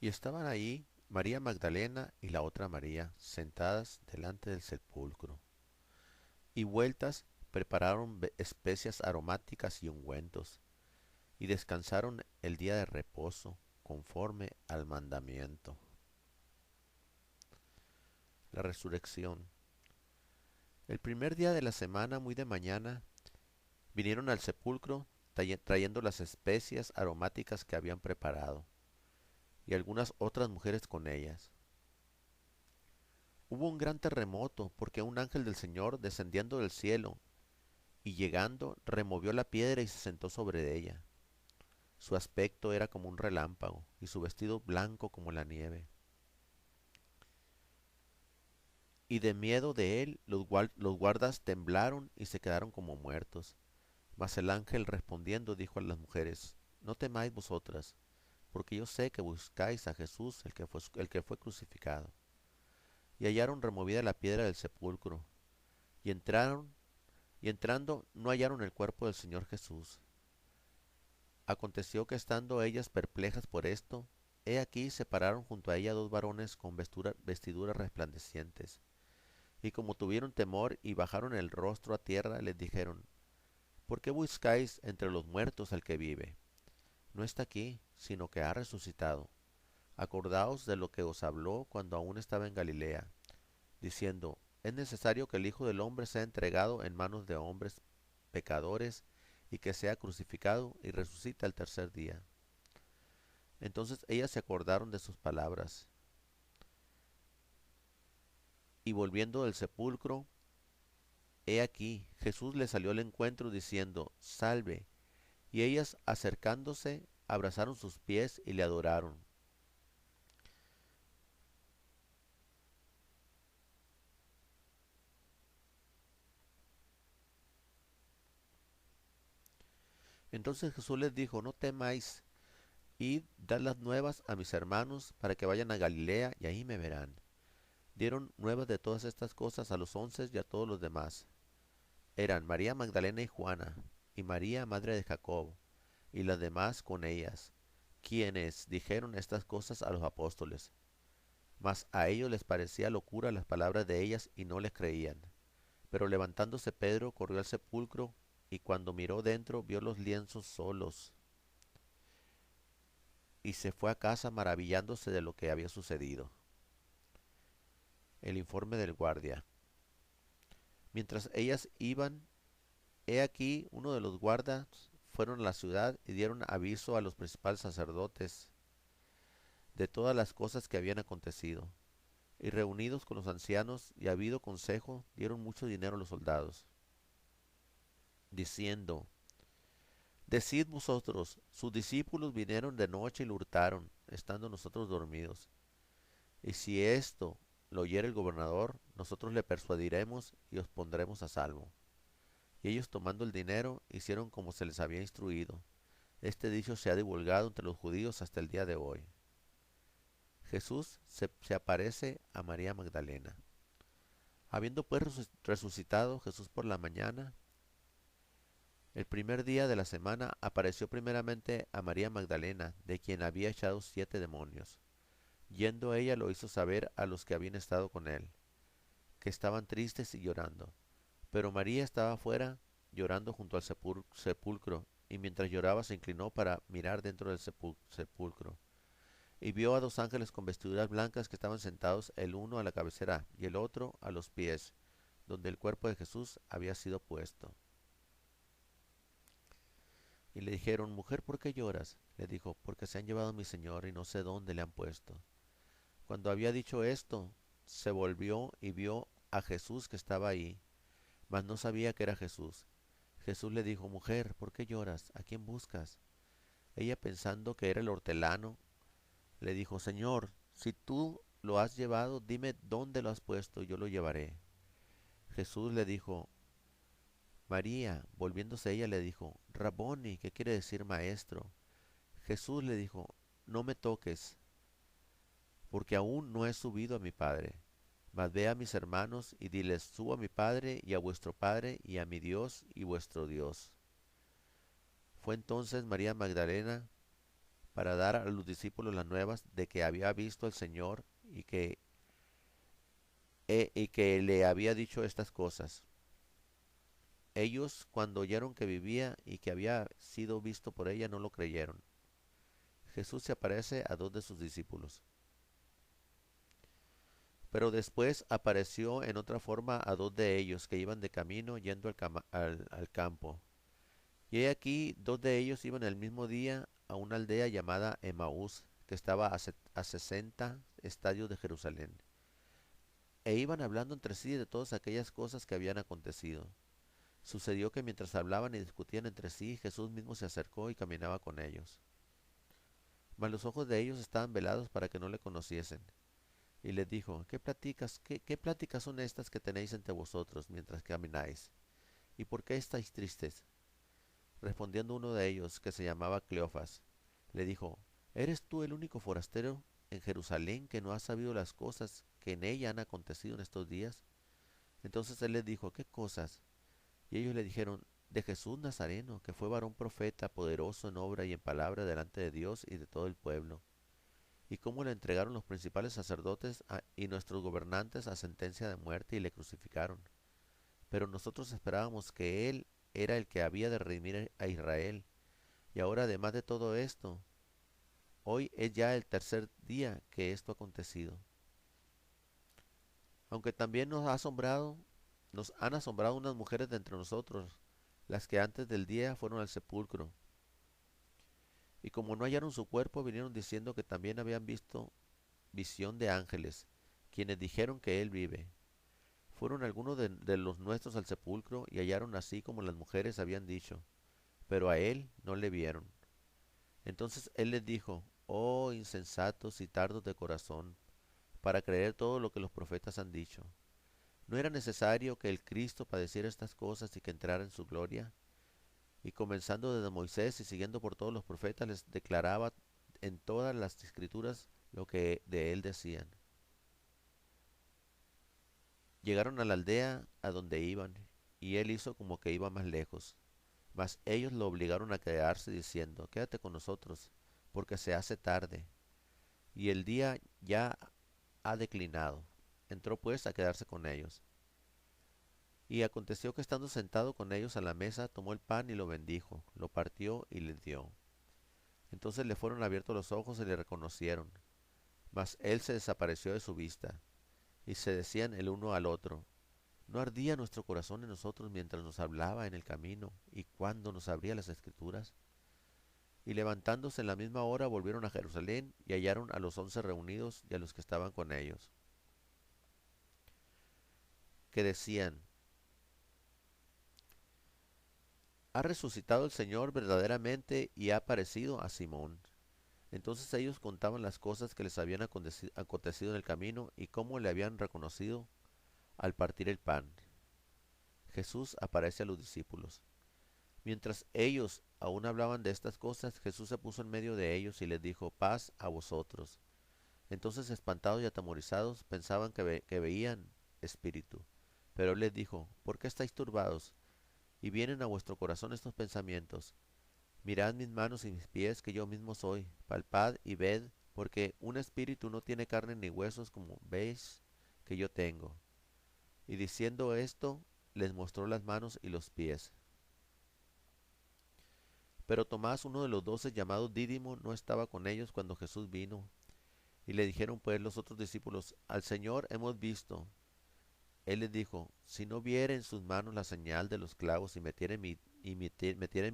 Y estaban ahí María Magdalena y la otra María, sentadas delante del sepulcro, y vueltas prepararon especias aromáticas y ungüentos, y descansaron el día de reposo, conforme al mandamiento. La resurrección. El primer día de la semana, muy de mañana, vinieron al sepulcro trayendo las especias aromáticas que habían preparado, y algunas otras mujeres con ellas. Hubo un gran terremoto, porque un ángel del Señor, descendiendo del cielo y llegando, removió la piedra y se sentó sobre ella. Su aspecto era como un relámpago, y su vestido blanco como la nieve. Y de miedo de él, los guardas temblaron y se quedaron como muertos. Mas el ángel respondiendo dijo a las mujeres: No temáis vosotras, porque yo sé que buscáis a Jesús, el que fue crucificado. Y hallaron removida la piedra del sepulcro, y entrando no hallaron el cuerpo del Señor Jesús. Aconteció que estando ellas perplejas por esto, he aquí se pararon junto a ella dos varones con vestiduras resplandecientes. Y como tuvieron temor y bajaron el rostro a tierra, les dijeron: ¿Por qué buscáis entre los muertos al que vive? No está aquí, sino que ha resucitado. Acordaos de lo que os habló cuando aún estaba en Galilea, diciendo: Es necesario que el Hijo del Hombre sea entregado en manos de hombres pecadores, y que sea crucificado y resucite al tercer día. Entonces ellas se acordaron de sus palabras, y volviendo del sepulcro, he aquí, Jesús les salió al encuentro diciendo: Salve. Y ellas, acercándose, abrazaron sus pies y le adoraron. Entonces Jesús les dijo: No temáis, id, dad las nuevas a mis hermanos, para que vayan a Galilea, y ahí me verán. Dieron nuevas de todas estas cosas a los 11 y a todos los demás. Eran María Magdalena y Juana, y María madre de Jacobo, y las demás con ellas, quienes dijeron estas cosas a los apóstoles. Mas a ellos les parecía locura las palabras de ellas, y no les creían. Pero levantándose Pedro corrió al sepulcro, y cuando miró dentro vio los lienzos solos, y se fue a casa maravillándose de lo que había sucedido. El informe del guardia. Mientras ellas iban, he aquí uno de los guardas fueron a la ciudad y dieron aviso a los principales sacerdotes de todas las cosas que habían acontecido. Y reunidos con los ancianos y habido consejo, dieron mucho dinero a los soldados, diciendo: Decid vosotros, sus discípulos vinieron de noche y lo hurtaron, estando nosotros dormidos. Y si esto lo oyere el gobernador, nosotros le persuadiremos y os pondremos a salvo. Y ellos, tomando el dinero, hicieron como se les había instruido. Este dicho se ha divulgado entre los judíos hasta el día de hoy. Jesús se aparece a María Magdalena. Habiendo pues resucitado Jesús por la mañana, el primer día de la semana, apareció primeramente a María Magdalena, de quien había echado 7 demonios. Yendo ella lo hizo saber a los que habían estado con él, que estaban tristes y llorando. Pero María estaba fuera, llorando junto al sepulcro, y mientras lloraba se inclinó para mirar dentro del sepulcro. Y vio a dos ángeles con vestiduras blancas que estaban sentados, el uno a la cabecera y el otro a los pies, donde el cuerpo de Jesús había sido puesto. Y le dijeron: Mujer, ¿por qué lloras? Le dijo: Porque se han llevado a mi Señor y no sé dónde le han puesto. Cuando había dicho esto, se volvió y vio a Jesús que estaba ahí, mas no sabía que era Jesús. Jesús le dijo: Mujer, ¿por qué lloras? ¿A quién buscas? Ella, pensando que era el hortelano, le dijo: Señor, si tú lo has llevado, dime dónde lo has puesto y yo lo llevaré. Jesús le dijo: María. Volviéndose ella le dijo: Raboni, ¿qué quiere decir maestro? Jesús le dijo: No me toques, porque aún no he subido a mi Padre. Mas ve a mis hermanos y diles: Subo a mi Padre y a vuestro Padre, y a mi Dios y vuestro Dios. Fue entonces María Magdalena para dar a los discípulos las nuevas de que había visto al Señor y que le había dicho estas cosas. Ellos, cuando oyeron que vivía y que había sido visto por ella, no lo creyeron. Jesús se aparece a dos de sus discípulos. Pero después apareció en otra forma a dos de ellos que iban de camino yendo al campo. Y he aquí, dos de ellos iban el mismo día a una aldea llamada Emaús, que estaba a 60 estadios de Jerusalén. E iban hablando entre sí de todas aquellas cosas que habían acontecido. Sucedió que mientras hablaban y discutían entre sí, Jesús mismo se acercó y caminaba con ellos. Mas los ojos de ellos estaban velados para que no le conociesen. Y les dijo, ¿qué pláticas son estas que tenéis entre vosotros mientras camináis? ¿Y por qué estáis tristes? Respondiendo uno de ellos, que se llamaba Cleofas, le dijo, ¿eres tú el único forastero en Jerusalén que no ha sabido las cosas que en ella han acontecido en estos días? Entonces él les dijo, ¿qué cosas? Y ellos le dijeron, de Jesús Nazareno, que fue varón profeta, poderoso en obra y en palabra delante de Dios y de todo el pueblo, y cómo le entregaron los principales sacerdotes y nuestros gobernantes a sentencia de muerte y le crucificaron. Pero nosotros esperábamos que él era el que había de redimir a Israel. Y ahora, además de todo esto, hoy es ya el tercer día que esto ha acontecido. Aunque también nos han asombrado unas mujeres de entre nosotros, las que antes del día fueron al sepulcro. Y como no hallaron su cuerpo, vinieron diciendo que también habían visto visión de ángeles, quienes dijeron que él vive. Fueron algunos de los nuestros al sepulcro y hallaron así como las mujeres habían dicho, pero a él no le vieron. Entonces él les dijo, oh insensatos y tardos de corazón, para creer todo lo que los profetas han dicho. ¿No era necesario que el Cristo padeciera estas cosas y que entrara en su gloria? Y comenzando desde Moisés y siguiendo por todos los profetas, les declaraba en todas las escrituras lo que de él decían. Llegaron a la aldea a donde iban, y él hizo como que iba más lejos. Mas ellos lo obligaron a quedarse, diciendo, quédate con nosotros, porque se hace tarde, y el día ya ha declinado. Entró pues a quedarse con ellos. Y aconteció que estando sentado con ellos a la mesa, tomó el pan y lo bendijo, lo partió y les dio. Entonces le fueron abiertos los ojos y le reconocieron, mas él se desapareció de su vista. Y se decían el uno al otro, ¿no ardía nuestro corazón en nosotros mientras nos hablaba en el camino y cuando nos abría las escrituras? Y levantándose en la misma hora volvieron a Jerusalén y hallaron a los 11 reunidos y a los que estaban con ellos, que decían, ha resucitado el Señor verdaderamente y ha aparecido a Simón. Entonces ellos contaban las cosas que les habían acontecido en el camino y cómo le habían reconocido al partir el pan. Jesús aparece a los discípulos. Mientras ellos aún hablaban de estas cosas, Jesús se puso en medio de ellos y les dijo, paz a vosotros. Entonces, espantados y atemorizados, pensaban que veían espíritu. Pero él les dijo, ¿por qué estáis turbados? Y vienen a vuestro corazón estos pensamientos. Mirad mis manos y mis pies, que yo mismo soy. Palpad y ved, porque un espíritu no tiene carne ni huesos, como veis que yo tengo. Y diciendo esto, les mostró las manos y los pies. Pero Tomás, uno de los 12, llamado Dídimo, no estaba con ellos cuando Jesús vino. Y le dijeron pues los otros discípulos, al Señor hemos visto. Él les dijo, si no viere en sus manos la señal de los clavos metiere mi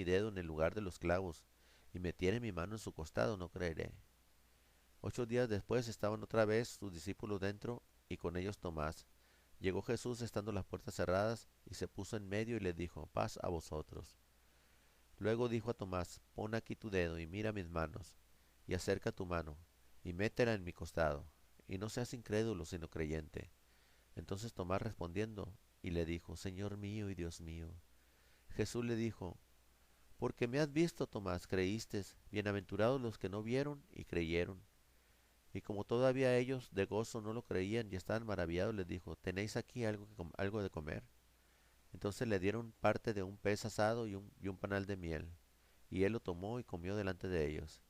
dedo en el lugar de los clavos y metiere mi mano en su costado, no creeré. 8 días después estaban otra vez sus discípulos dentro y con ellos Tomás. Llegó Jesús estando las puertas cerradas y se puso en medio y les dijo, paz a vosotros. Luego dijo a Tomás, pon aquí tu dedo y mira mis manos, y acerca tu mano, y métela en mi costado, y no seas incrédulo sino creyente. Entonces Tomás respondiendo, y le dijo, Señor mío y Dios mío. Jesús le dijo, porque me has visto, Tomás, creíste, bienaventurados los que no vieron y creyeron. Y como todavía ellos de gozo no lo creían y estaban maravillados, les dijo, ¿tenéis aquí algo de comer? Entonces le dieron parte de un pez asado y un panal de miel, y él lo tomó y comió delante de ellos.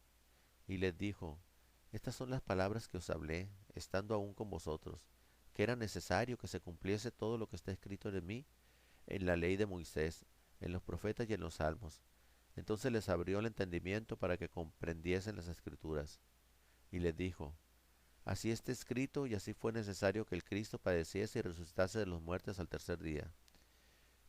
y les dijo, estas son las palabras que os hablé, estando aún con vosotros, que era necesario que se cumpliese todo lo que está escrito de mí en la ley de Moisés, en los profetas y en los salmos. Entonces les abrió el entendimiento para que comprendiesen las escrituras. Y les dijo, así está escrito y así fue necesario que el Cristo padeciese y resucitase de los muertos al tercer día,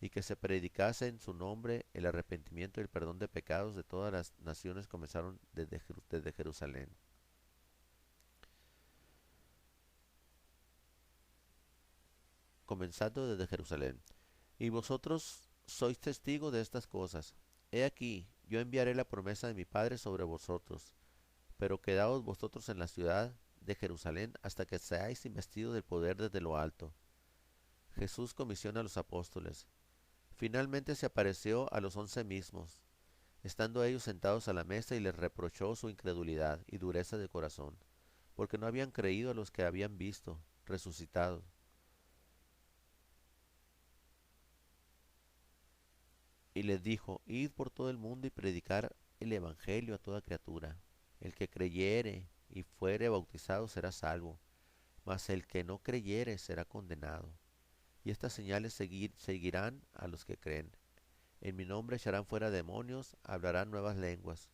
y que se predicase en su nombre el arrepentimiento y el perdón de pecados de todas las naciones comenzaron desde Jerusalén. Comenzando desde Jerusalén. Y vosotros sois testigos de estas cosas. He aquí, yo enviaré la promesa de mi Padre sobre vosotros, pero quedaos vosotros en la ciudad de Jerusalén hasta que seáis investidos del poder desde lo alto. Jesús comisiona a los apóstoles. Finalmente se apareció a los 11 mismos, estando ellos sentados a la mesa y les reprochó su incredulidad y dureza de corazón, porque no habían creído a los que habían visto, resucitados. Y les dijo, id por todo el mundo y predicar el Evangelio a toda criatura. El que creyere y fuere bautizado será salvo, mas el que no creyere será condenado. Y estas señales seguirán a los que creen. En mi nombre echarán fuera demonios, hablarán nuevas lenguas,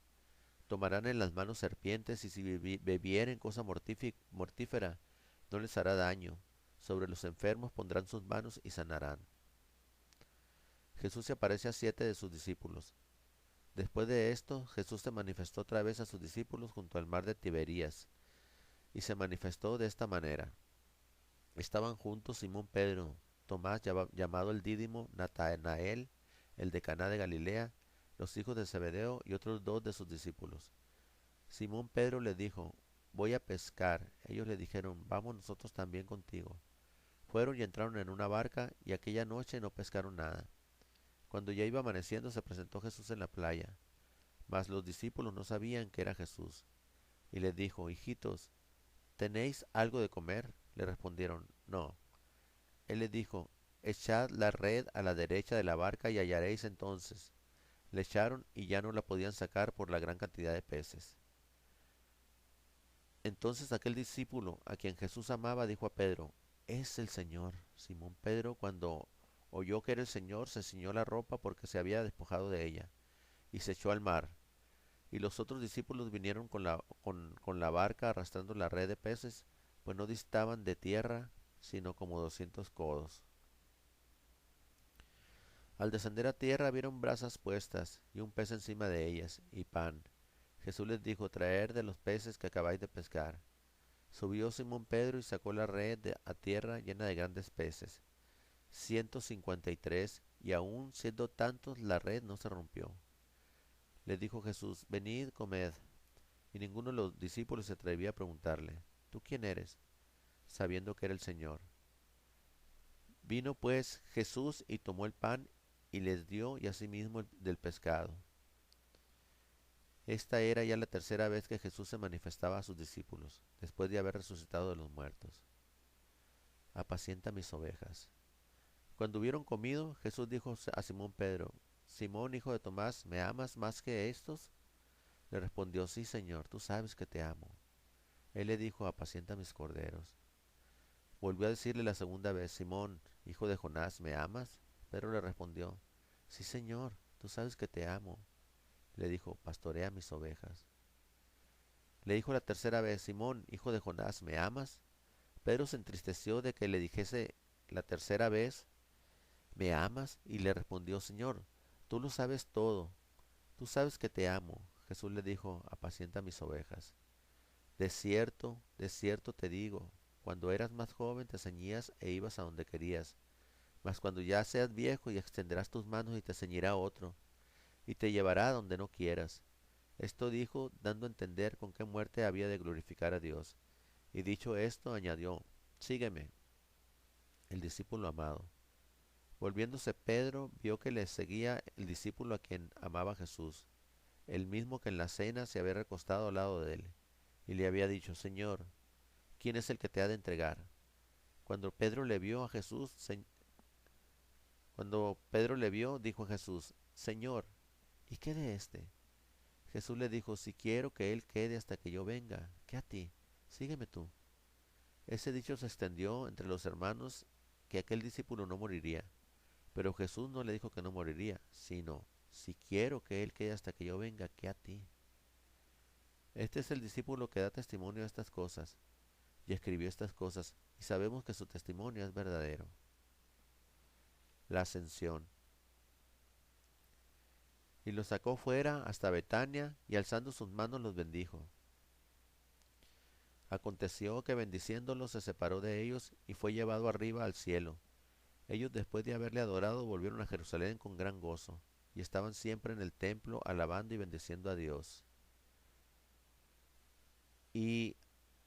tomarán en las manos serpientes, y si bebieren cosa mortífera, no les hará daño. Sobre los enfermos pondrán sus manos y sanarán. Jesús se aparece a 7 de sus discípulos. Después de esto, Jesús se manifestó otra vez a sus discípulos junto al mar de Tiberías, y se manifestó de esta manera. Estaban juntos Simón Pedro, Tomás llamado el Dídimo, Natanael, el de Caná de Galilea, los hijos de Zebedeo y otros dos de sus discípulos. Simón Pedro le dijo, voy a pescar. Ellos le dijeron, vamos nosotros también contigo. Fueron y entraron en una barca, y aquella noche no pescaron nada. Cuando ya iba amaneciendo, se presentó Jesús en la playa. Mas los discípulos no sabían que era Jesús. Y les dijo, hijitos, ¿tenéis algo de comer? Le respondieron, no. Él les dijo, echad la red a la derecha de la barca y hallaréis entonces. Le echaron y ya no la podían sacar por la gran cantidad de peces. Entonces aquel discípulo a quien Jesús amaba dijo a Pedro, es el Señor. Simón Pedro, cuando oyó que era el Señor, se ciñó la ropa porque se había despojado de ella, y se echó al mar. Y los otros discípulos vinieron con la barca arrastrando la red de peces, pues no distaban de tierra, sino como 200 codos. Al descender a tierra vieron brasas puestas, y un pez encima de ellas, y pan. Jesús les dijo, traed de los peces que acabáis de pescar. Subió Simón Pedro y sacó la red a tierra llena de grandes peces, 153, y aun siendo tantos la red no se rompió. Les dijo Jesús, venid, comed. Y ninguno de los discípulos se atrevía a preguntarle, ¿tú quién eres? Sabiendo que era el Señor. Vino pues Jesús y tomó el pan y les dio, y asimismo del pescado. Esta era ya la tercera vez que Jesús se manifestaba a sus discípulos, después de haber resucitado de los muertos. Apacienta mis ovejas. Cuando hubieron comido, Jesús dijo a Simón Pedro, Simón, hijo de Tomás, ¿me amas más que estos? Le respondió, sí, Señor, tú sabes que te amo. Él le dijo, apacienta mis corderos. Volvió a decirle la segunda vez, Simón, hijo de Jonás, ¿me amas? Pedro le respondió, sí, Señor, tú sabes que te amo. Le dijo, pastorea mis ovejas. Le dijo la tercera vez, Simón, hijo de Jonás, ¿me amas? Pedro se entristeció de que le dijese la tercera vez, ¿me amas? Y le respondió, Señor, tú lo sabes todo, tú sabes que te amo. Jesús le dijo, apacienta mis ovejas. De cierto te digo, cuando eras más joven te ceñías e ibas a donde querías, mas cuando ya seas viejo y extenderás tus manos y te ceñirá otro, y te llevará a donde no quieras. Esto dijo, dando a entender con qué muerte había de glorificar a Dios. Y dicho esto, añadió, sígueme, el discípulo amado. Volviéndose Pedro, vio que le seguía el discípulo a quien amaba Jesús, el mismo que en la cena se había recostado al lado de él, y le había dicho, Señor, ¿quién es el que te ha de entregar? Cuando Pedro le vio a Jesús, Cuando Pedro le vio, dijo a Jesús, Señor, ¿y qué de éste? Jesús le dijo, si quiero que él quede hasta que yo venga, ¿qué a ti? Sígueme tú. Ese dicho se extendió entre los hermanos que aquel discípulo no moriría. Pero Jesús no le dijo que no moriría, sino, si quiero que él quede hasta que yo venga, ¿qué a ti? Este es el discípulo que da testimonio de estas cosas, y escribió estas cosas, y sabemos que su testimonio es verdadero. La ascensión. Y los sacó fuera hasta Betania, y alzando sus manos los bendijo. Aconteció que bendiciéndolos se separó de ellos, y fue llevado arriba al cielo. Ellos después de haberle adorado volvieron a Jerusalén con gran gozo, y estaban siempre en el templo alabando y bendiciendo a Dios. Y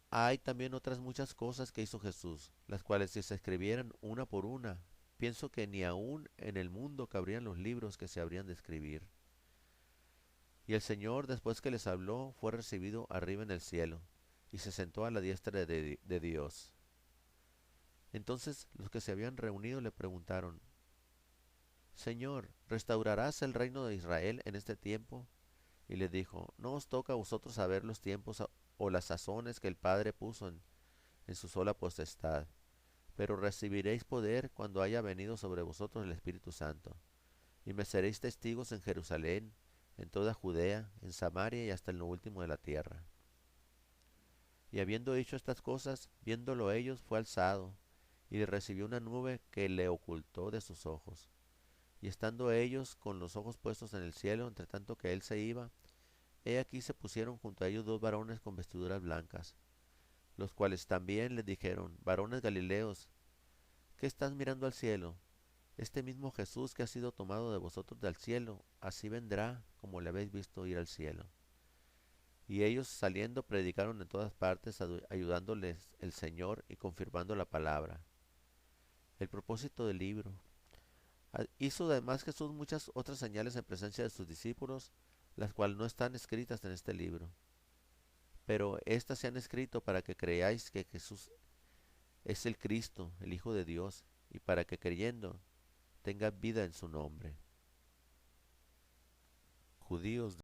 hay también otras muchas cosas que hizo Jesús, las cuales si se escribieran una por una, pienso que ni aún en el mundo cabrían los libros que se habrían de escribir. Y el Señor, después que les habló, fue recibido arriba en el cielo, y se sentó a la diestra de Dios. Entonces los que se habían reunido le preguntaron, Señor, ¿restaurarás el reino de Israel en este tiempo? Y les dijo, no os toca a vosotros saber los tiempos o las sazones que el Padre puso en su sola potestad, pero recibiréis poder cuando haya venido sobre vosotros el Espíritu Santo, y me seréis testigos en Jerusalén, en toda Judea, en Samaria y hasta en lo último de la tierra. Y habiendo dicho estas cosas, viéndolo ellos, fue alzado, y le recibió una nube que le ocultó de sus ojos. Y estando ellos con los ojos puestos en el cielo, entre tanto que él se iba, he aquí se pusieron junto a ellos dos varones con vestiduras blancas, los cuales también les dijeron, varones Galileos, ¿qué estás mirando al cielo? Este mismo Jesús que ha sido tomado de vosotros del cielo, así vendrá como le habéis visto ir al cielo. Y ellos saliendo predicaron en todas partes, ayudándoles el Señor y confirmando la palabra. El propósito del libro. Hizo además Jesús muchas otras señales en presencia de sus discípulos, las cuales no están escritas en este libro. Pero éstas se han escrito para que creáis que Jesús es el Cristo, el Hijo de Dios, y para que creyendo tenga vida en su nombre. Judíos